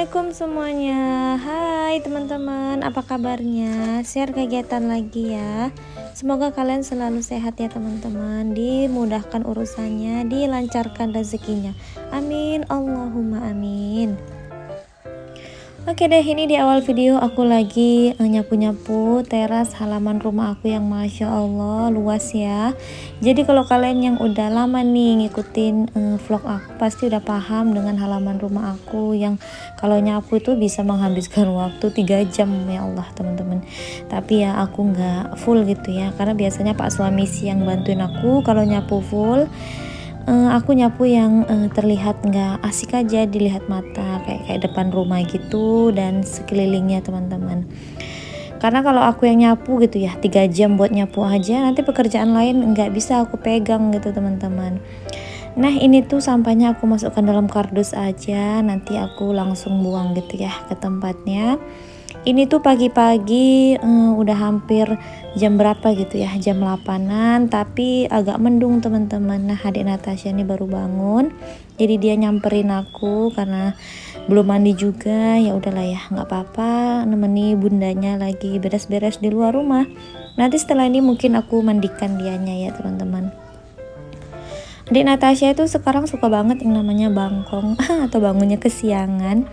Assalamualaikum semuanya. Hai teman-teman, apa kabarnya? Share kegiatan lagi ya. Semoga kalian selalu sehat ya teman-teman, dimudahkan urusannya, dilancarkan rezekinya. Amin, Allahumma amin. Oke deh, ini di awal video aku lagi nyapu-nyapu teras halaman rumah aku yang Masya Allah luas ya. Jadi kalau kalian yang udah lama nih ngikutin vlog aku pasti udah paham dengan halaman rumah aku yang kalau nyapu itu bisa menghabiskan waktu 3 jam ya Allah teman-teman. Tapi ya aku nggak full gitu ya, karena biasanya Pak suami sih yang bantuin aku kalau nyapu full. Aku nyapu yang terlihat nggak asik aja dilihat mata, kayak depan rumah gitu dan sekelilingnya teman-teman. Karena kalau aku yang nyapu gitu ya 3 jam buat nyapu aja, nanti pekerjaan lain nggak bisa aku pegang gitu teman-teman. Nah ini tuh sampahnya aku masukkan dalam kardus aja, nanti aku langsung buang gitu ya ke tempatnya. Ini tuh pagi-pagi udah hampir jam berapa gitu ya, jam 8-an, tapi agak mendung teman-teman. Nah adik Natasha ini baru bangun, jadi dia nyamperin aku karena belum mandi juga. Ya udahlah ya, nggak apa-apa, nemeni bundanya lagi beres-beres di luar rumah. Nanti setelah ini mungkin aku mandikan dianya ya teman-teman. Adik Natasha itu sekarang suka banget yang namanya bangkong atau bangunnya kesiangan.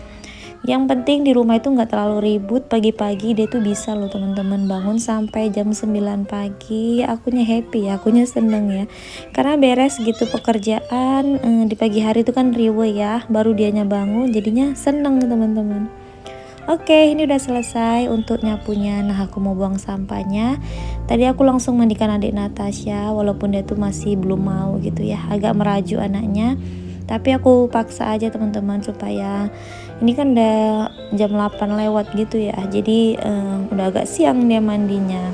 Yang penting di rumah itu nggak terlalu ribut. Pagi-pagi dia tuh bisa loh teman-teman bangun sampai jam 9 pagi. Akunya happy ya, akunya seneng ya, karena beres gitu pekerjaan di pagi hari itu kan riwe ya, baru dianya bangun jadinya seneng teman-teman. Oke, ini udah selesai untuk nyapunya. Nah aku mau buang sampahnya. Tadi aku langsung mandikan adik Natasha, walaupun dia tuh masih belum mau gitu ya, agak merajuk anaknya. Tapi aku paksa aja teman-teman supaya ini kan udah jam 8 lewat gitu ya, jadi udah agak siang dia mandinya.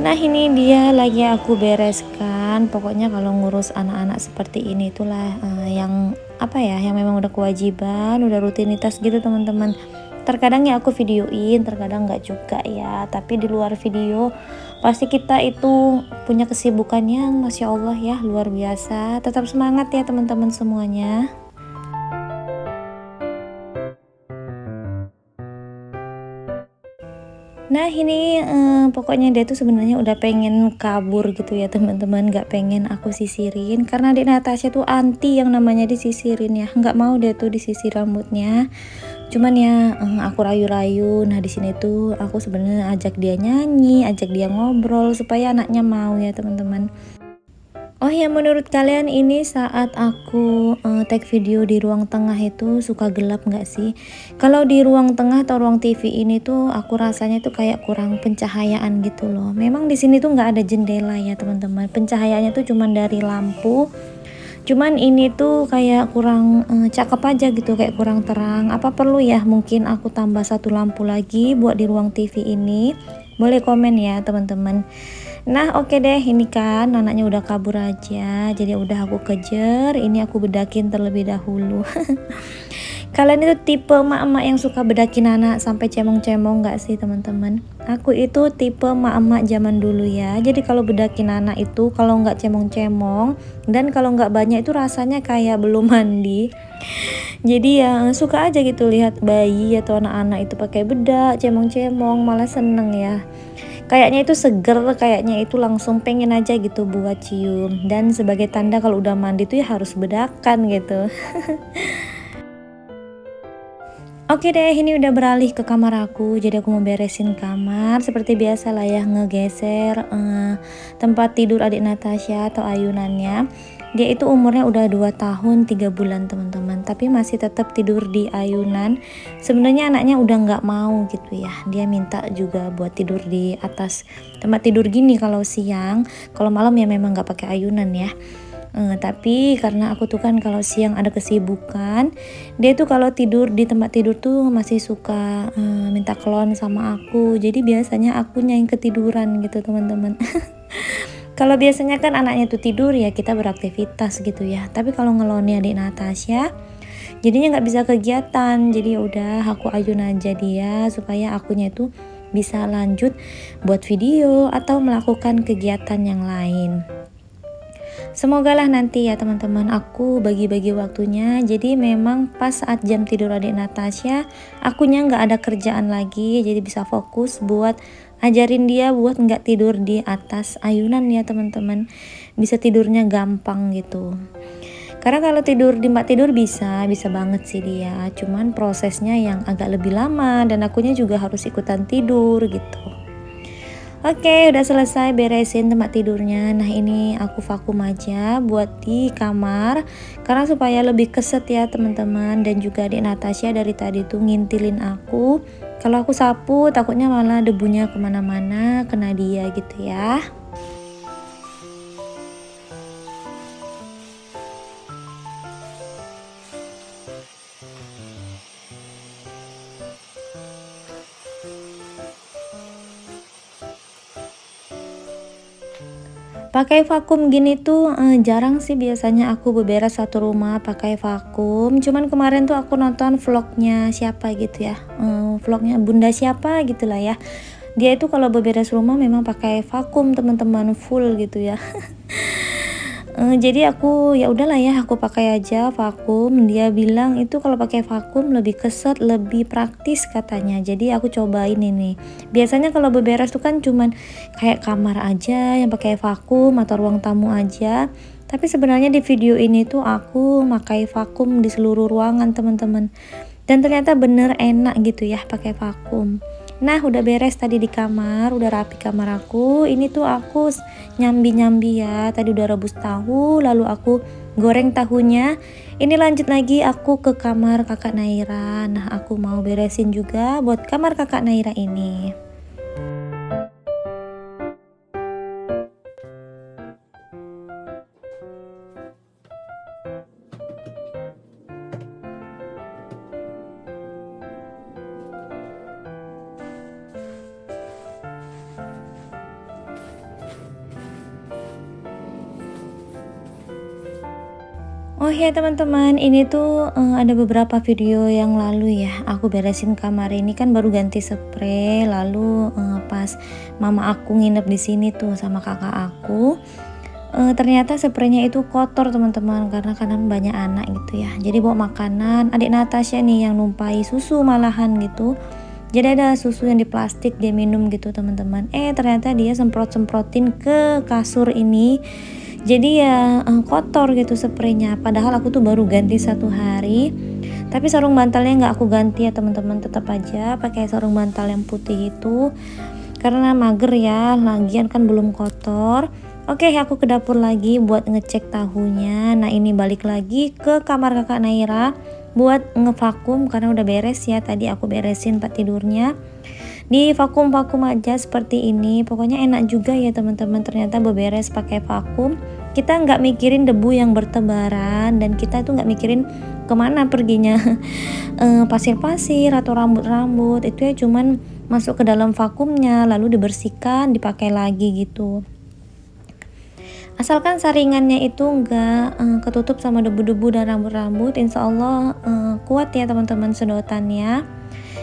Nah ini dia lagi aku bereskan. Pokoknya kalau ngurus anak-anak seperti ini itulah yang apa ya, yang memang udah kewajiban, udah rutinitas gitu teman-teman. Terkadang ya aku videoin, terkadang nggak juga ya, tapi di luar video pasti kita itu punya kesibukan yang Masya Allah ya luar biasa. Tetap semangat ya teman-teman semuanya. Nah ini pokoknya dia tuh sebenarnya udah pengen kabur gitu ya teman-teman, nggak pengen aku sisirin karena adik Natasha tuh anti yang namanya disisirin ya, nggak mau dia tuh disisir rambutnya. Cuman ya aku rayu-rayu. Nah di sini tuh aku sebenarnya ajak dia nyanyi, ajak dia ngobrol supaya anaknya mau ya teman-teman. Oh ya, menurut kalian ini saat aku take video di ruang tengah itu suka gelap nggak sih? Kalau di ruang tengah atau ruang TV ini tuh aku rasanya tuh kayak kurang pencahayaan gitu loh. Memang di sini tuh nggak ada jendela ya teman-teman. Pencahayaannya tuh cuman dari lampu. Cuman ini tuh kayak kurang cakep aja gitu, kayak kurang terang. Apa perlu ya mungkin aku tambah satu lampu lagi buat di ruang TV ini? Boleh komen ya teman-teman. Nah oke deh, ini kan anaknya udah kabur aja, jadi udah aku kejar. Ini aku bedakin terlebih dahulu. Kalian itu tipe emak-emak yang suka bedakin anak sampai cemong-cemong gak sih teman-teman? Aku itu tipe emak-emak zaman dulu ya. Jadi kalau bedakin anak itu kalau nggak cemong-cemong dan kalau nggak banyak itu rasanya kayak belum mandi. Jadi ya suka aja gitu lihat bayi atau anak-anak itu pakai bedak cemong-cemong, malah seneng ya. Kayaknya itu seger, kayaknya itu langsung pengen aja gitu buat cium. Dan sebagai tanda kalau udah mandi tuh ya harus bedakan gitu. Oke deh, ini udah beralih ke kamar aku. Jadi aku mau beresin kamar. Seperti biasa lah ya, ngegeser tempat tidur adik Natasha atau ayunannya. Dia itu umurnya udah 2 tahun 3 bulan teman-teman, tapi masih tetap tidur di ayunan. Sebenarnya anaknya udah nggak mau gitu ya, dia minta juga buat tidur di atas tempat tidur gini kalau siang. Kalau malam ya memang nggak pakai ayunan ya. Tapi karena aku tuh kan kalau siang ada kesibukan, dia tuh kalau tidur di tempat tidur tuh masih suka minta kelon sama aku. Jadi biasanya akunya yang ketiduran gitu teman-teman. Kalau biasanya kan anaknya tuh tidur ya kita beraktivitas gitu ya. Tapi kalau ngeloni adik Natasha, jadinya nggak bisa kegiatan. Jadi ya udah aku ayun aja dia supaya akunya itu bisa lanjut buat video atau melakukan kegiatan yang lain. Semogalah nanti ya teman-teman aku bagi-bagi waktunya. Jadi memang pas saat jam tidur adik Natasha, akunya nggak ada kerjaan lagi, jadi bisa fokus buat ajarin dia buat nggak tidur di atas ayunan ya teman-teman. Bisa tidurnya gampang gitu. Karena kalau tidur di tempat tidur bisa banget sih dia. Cuman prosesnya yang agak lebih lama dan akunya juga harus ikutan tidur gitu. Oke, udah selesai beresin tempat tidurnya. Nah, ini aku vakum aja buat di kamar karena supaya lebih keset ya teman-teman. Dan juga adik Natasha dari tadi tuh ngintilin aku. Kalau aku sapu takutnya malah debunya kemana-mana kena dia gitu ya. Pakai vakum gini tuh jarang sih biasanya aku beberes satu rumah pakai vakum. Cuman kemarin tuh aku nonton vlognya siapa gitu ya, vlognya Bunda siapa gitulah ya. Dia itu kalau beberes rumah memang pakai vakum teman-teman, full gitu ya. Jadi aku ya udahlah ya aku pakai aja vakum. Dia bilang itu kalau pakai vakum lebih keset, lebih praktis katanya. Jadi aku cobain ini. Biasanya kalau beberes tuh kan cuman kayak kamar aja yang pakai vakum atau ruang tamu aja. Tapi sebenarnya di video ini tuh aku pakai vakum di seluruh ruangan teman-teman. Dan ternyata bener enak gitu ya pakai vakum. Nah, udah beres tadi di kamar, udah rapi kamar aku. Ini tuh aku nyambi-nyambi ya. Tadi udah rebus tahu, lalu aku goreng tahunya. Ini lanjut lagi aku ke kamar kakak Naira. Nah, aku mau beresin juga buat kamar kakak Naira ini. Oh ya teman-teman, ini tuh ada beberapa video yang lalu ya. Aku beresin kamar ini kan baru ganti spray, lalu pas mama aku nginep di sini tuh sama kakak aku. Ternyata spraynya itu kotor teman-teman karena kan banyak anak gitu ya. Jadi bawa makanan, adik Natasha nih yang numpai susu malahan gitu. Jadi ada susu yang di plastik dia minum gitu teman-teman. Ternyata dia semprot-semprotin ke kasur ini. Jadi ya kotor gitu spraynya. Padahal aku tuh baru ganti 1 hari. Tapi sarung bantalnya nggak aku ganti ya teman-teman. Tetap aja pakai sarung bantal yang putih itu. Karena mager ya, lagian kan belum kotor. Oke, aku ke dapur lagi buat ngecek tahunya. Nah, ini balik lagi ke kamar kakak Naira buat ngevakum karena udah beres ya. Tadi aku beresin tempat tidurnya. Di vakum-vakum aja seperti ini. Pokoknya enak juga ya teman-teman. Ternyata beberes pakai vakum. Kita nggak mikirin debu yang bertebaran dan kita itu nggak mikirin kemana perginya pasir-pasir atau rambut-rambut. Itu ya cuman masuk ke dalam vakumnya lalu dibersihkan, dipakai lagi gitu. Asalkan saringannya itu enggak ketutup sama debu-debu dan rambut-rambut, insya Allah kuat ya teman-teman sedotannya.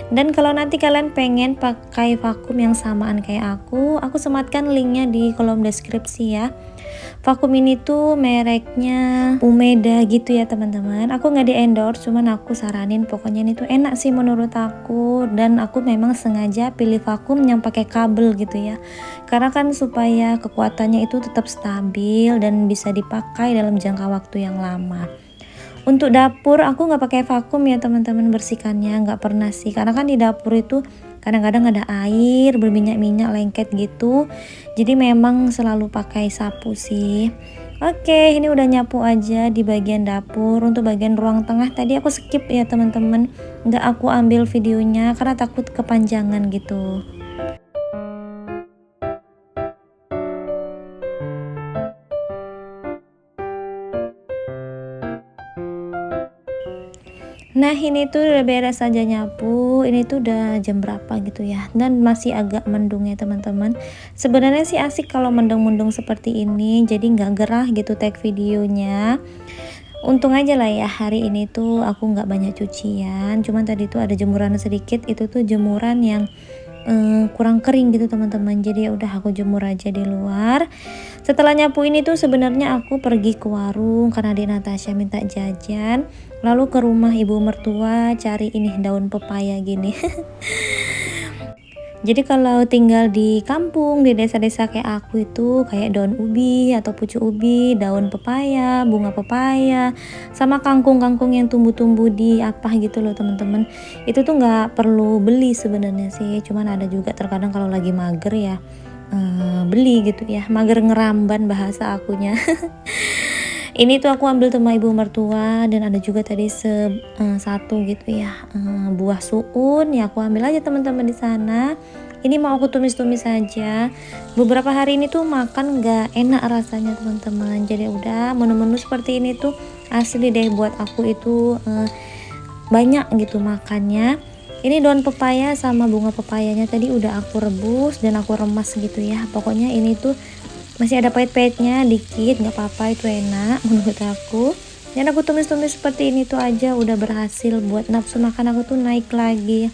Dan kalau nanti kalian pengen pakai vakum yang samaan kayak aku sematkan linknya di kolom deskripsi ya. Vakum ini tuh mereknya Umeda gitu ya teman-teman. Aku nggak di endorse, cuman aku saranin pokoknya ini tuh enak sih menurut aku. Dan aku memang sengaja pilih vakum yang pakai kabel gitu ya. Karena kan supaya kekuatannya itu tetap stabil dan bisa dipakai dalam jangka waktu yang lama. Untuk dapur aku nggak pakai vakum ya teman-teman, bersihkannya nggak pernah sih, karena kan di dapur itu kadang-kadang ada air berminyak-minyak lengket gitu, jadi memang selalu pakai sapu sih. Oke, ini udah nyapu aja di bagian dapur. Untuk bagian ruang tengah tadi aku skip ya teman-teman, nggak aku ambil videonya karena takut kepanjangan gitu. Nah, ini tuh udah beres aja nyapu. Ini tuh udah jam berapa gitu ya, dan masih agak mendung ya teman-teman. Sebenarnya sih asik kalau mendung-mendung seperti ini, jadi nggak gerah gitu tag videonya. Untung aja lah ya hari ini tuh aku nggak banyak cucian. Cuman tadi tuh ada jemuran sedikit, itu tuh jemuran yang kurang kering gitu teman-teman. Jadi ya udah aku jemur aja di luar. Setelah nyapu ini tuh sebenarnya aku pergi ke warung karena di Natasha minta jajan, lalu ke rumah ibu mertua cari ini daun pepaya gini. Jadi kalau tinggal di kampung, di desa-desa kayak aku itu kayak daun ubi atau pucuk ubi, daun pepaya, bunga pepaya, sama kangkung-kangkung yang tumbuh-tumbuh di apa gitu loh teman-teman. Itu tuh nggak perlu beli sebenarnya sih, cuman ada juga terkadang kalau lagi mager ya beli gitu ya, mager ngeramban bahasa akunya. Ini tuh aku ambil sama ibu mertua dan ada juga tadi satu gitu ya buah suun ya, aku ambil aja teman-teman di sana. Ini mau aku tumis-tumis saja. Beberapa hari ini tuh makan nggak enak rasanya teman-teman, jadi udah menu-menu seperti ini tuh asli deh buat aku itu banyak gitu makannya. Ini daun pepaya sama bunga pepayanya tadi udah aku rebus dan aku remas gitu ya. Pokoknya ini tuh masih ada pahit-pahitnya dikit, nggak apa-apa, itu enak menurut aku. Dan aku tumis-tumis seperti ini tuh aja udah berhasil buat nafsu makan aku tuh naik lagi.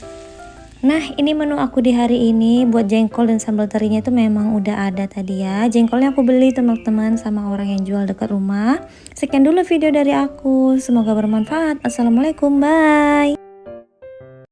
Nah, ini menu aku di hari ini. Buat jengkol dan sambal terinya itu memang udah ada tadi ya. Jengkolnya aku beli teman-teman sama orang yang jual dekat rumah. Sekian dulu video dari aku, semoga bermanfaat. Assalamualaikum, bye.